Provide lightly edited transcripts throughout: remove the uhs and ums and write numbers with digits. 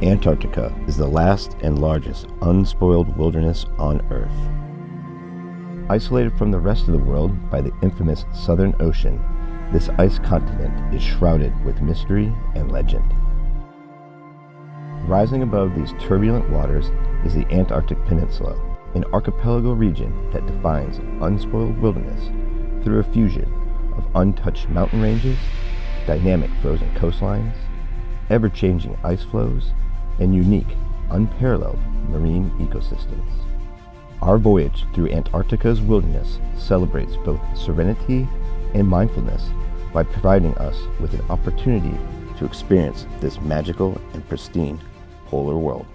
Antarctica is the last and largest unspoiled wilderness on Earth. Isolated from the rest of the world by the infamous Southern Ocean, this ice continent is shrouded with mystery and legend. Rising above these turbulent waters is the Antarctic Peninsula, an archipelago region that defines unspoiled wilderness through a fusion of untouched mountain ranges, dynamic frozen coastlines, ever-changing ice flows, and unique, unparalleled marine ecosystems. Our voyage through Antarctica's wilderness celebrates both serenity and mindfulness by providing us with an opportunity to experience this magical and pristine polar world.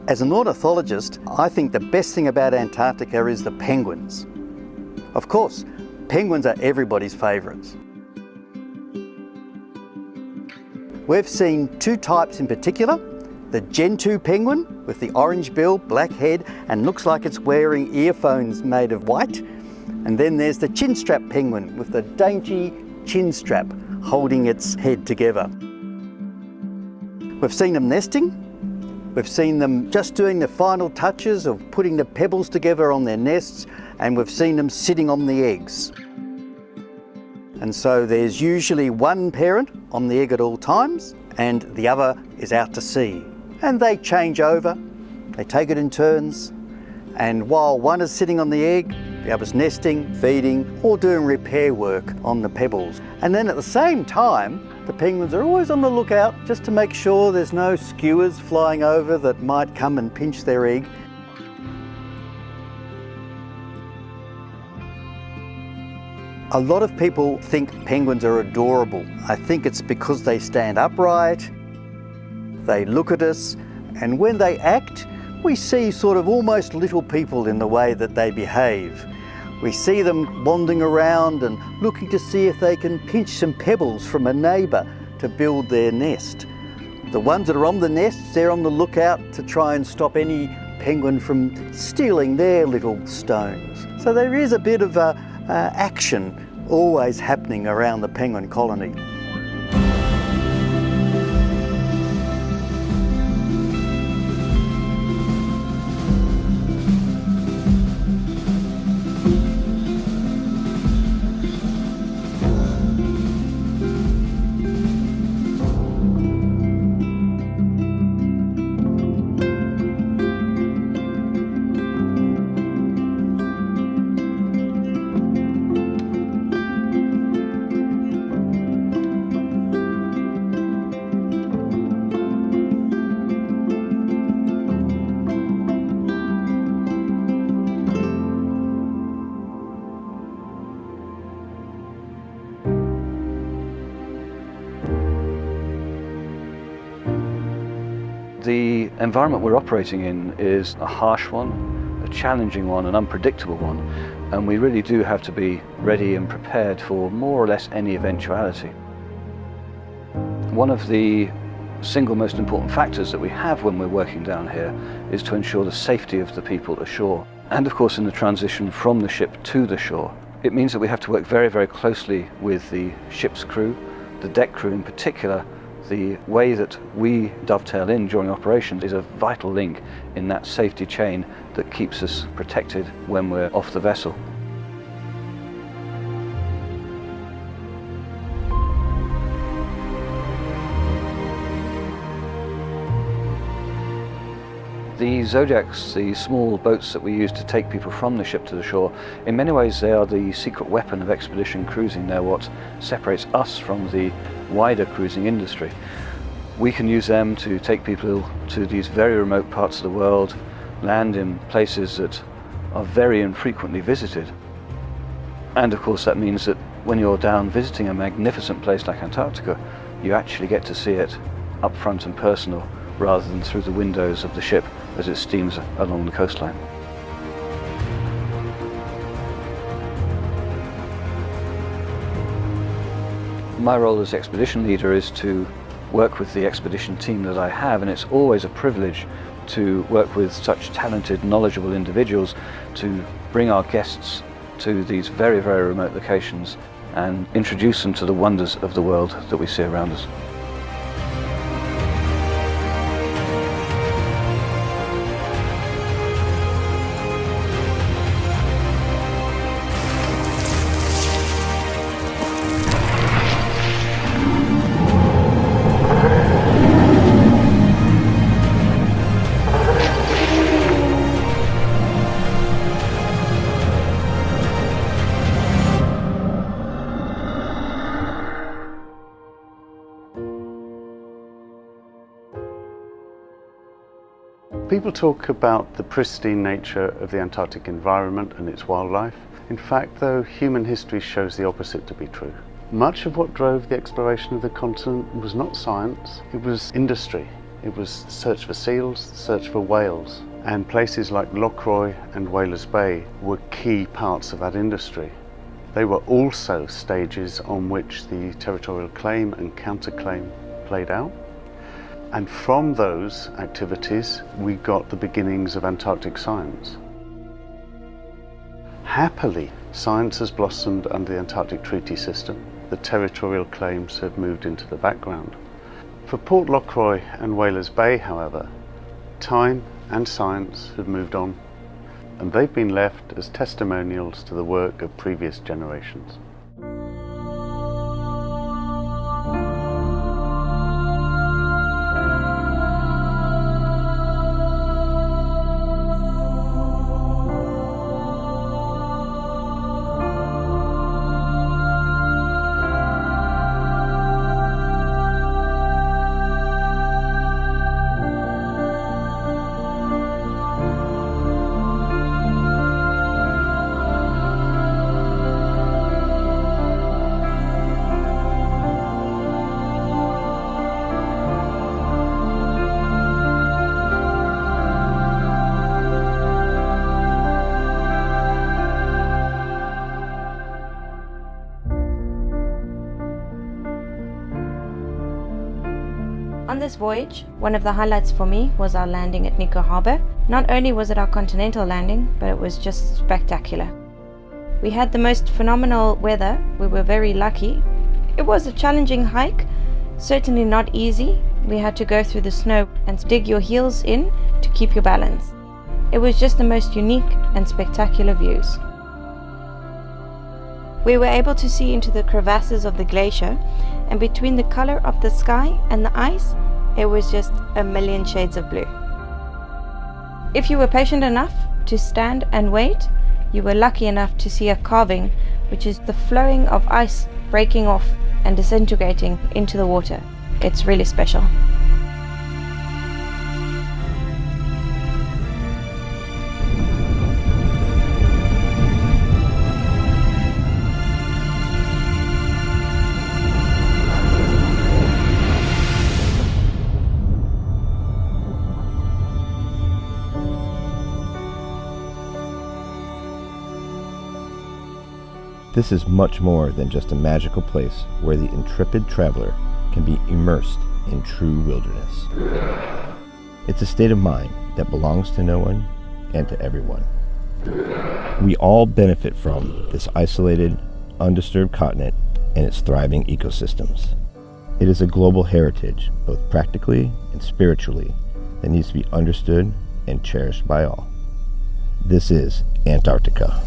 As an ornithologist, I think the best thing about Antarctica is the penguins. Of course, penguins are everybody's favourites. We've seen two types in particular, the Gen 2 penguin with the orange bill, black head, and looks like it's wearing earphones made of white. And then there's the chin strap penguin with the dainty chin strap holding its head together. We've seen them nesting. We've seen them just doing the final touches of putting the pebbles together on their nests, and we've seen them sitting on the eggs. And so there's usually one parent on the egg at all times, and the other is out to sea. And they change over, they take it in turns, and while one is sitting on the egg, the other's nesting, feeding, or doing repair work on the pebbles. And then at the same time, the penguins are always on the lookout just to make sure there's no skewers flying over that might come and pinch their egg. A lot of people think penguins are adorable. I think it's because they stand upright, they look at us, and when they act, we see sort of almost little people in the way that they behave. We see them wandering around and looking to see if they can pinch some pebbles from a neighbour to build their nest. The ones that are on the nests, they're on the lookout to try and stop any penguin from stealing their little stones. So there is a bit of action always happening around the penguin colony. The environment we're operating in is a harsh one, a challenging one, an unpredictable one, and we really do have to be ready and prepared for more or less any eventuality. One of the single most important factors that we have when we're working down here is to ensure the safety of the people ashore, and of course in the transition from the ship to the shore. It means that we have to work very, very closely with the ship's crew, the deck crew in particular, The way that we dovetail in during operations is a vital link in that safety chain that keeps us protected when we're off the vessel. The Zodiacs, the small boats that we use to take people from the ship to the shore, in many ways they are the secret weapon of expedition cruising. They're what separates us from the wider cruising industry. We can use them to take people to these very remote parts of the world, land in places that are very infrequently visited. And of course that means that when you're down visiting a magnificent place like Antarctica, you actually get to see it up front and personal, rather than through the windows of the ship as it steams along the coastline. My role as expedition leader is to work with the expedition team that I have, and it's always a privilege to work with such talented, knowledgeable individuals to bring our guests to these very, very remote locations and introduce them to the wonders of the world that we see around us. People talk about the pristine nature of the Antarctic environment and its wildlife. In fact, though, human history shows the opposite to be true. Much of what drove the exploration of the continent was not science, it was industry. It was search for seals, search for whales, and places like Lochroy and Whalers Bay were key parts of that industry. They were also stages on which the territorial claim and counterclaim played out. And from those activities, we got the beginnings of Antarctic science. Happily, science has blossomed under the Antarctic Treaty System. The territorial claims have moved into the background. For Port Lochroy and Whalers Bay, however, time and science have moved on, and they've been left as testimonials to the work of previous generations. On this voyage, one of the highlights for me was our landing at Nico Harbour. Not only was it our continental landing, but it was just spectacular. We had the most phenomenal weather. We were very lucky. It was a challenging hike, certainly not easy. We had to go through the snow and dig your heels in to keep your balance. It was just the most unique and spectacular views. We were able to see into the crevasses of the glacier, and between the color of the sky and the ice, it was just a million shades of blue. If you were patient enough to stand and wait, you were lucky enough to see a calving, which is the flowing of ice breaking off and disintegrating into the water. It's really special. This is much more than just a magical place where the intrepid traveler can be immersed in true wilderness. It's a state of mind that belongs to no one and to everyone. We all benefit from this isolated, undisturbed continent and its thriving ecosystems. It is a global heritage, both practically and spiritually, that needs to be understood and cherished by all. This is Antarctica.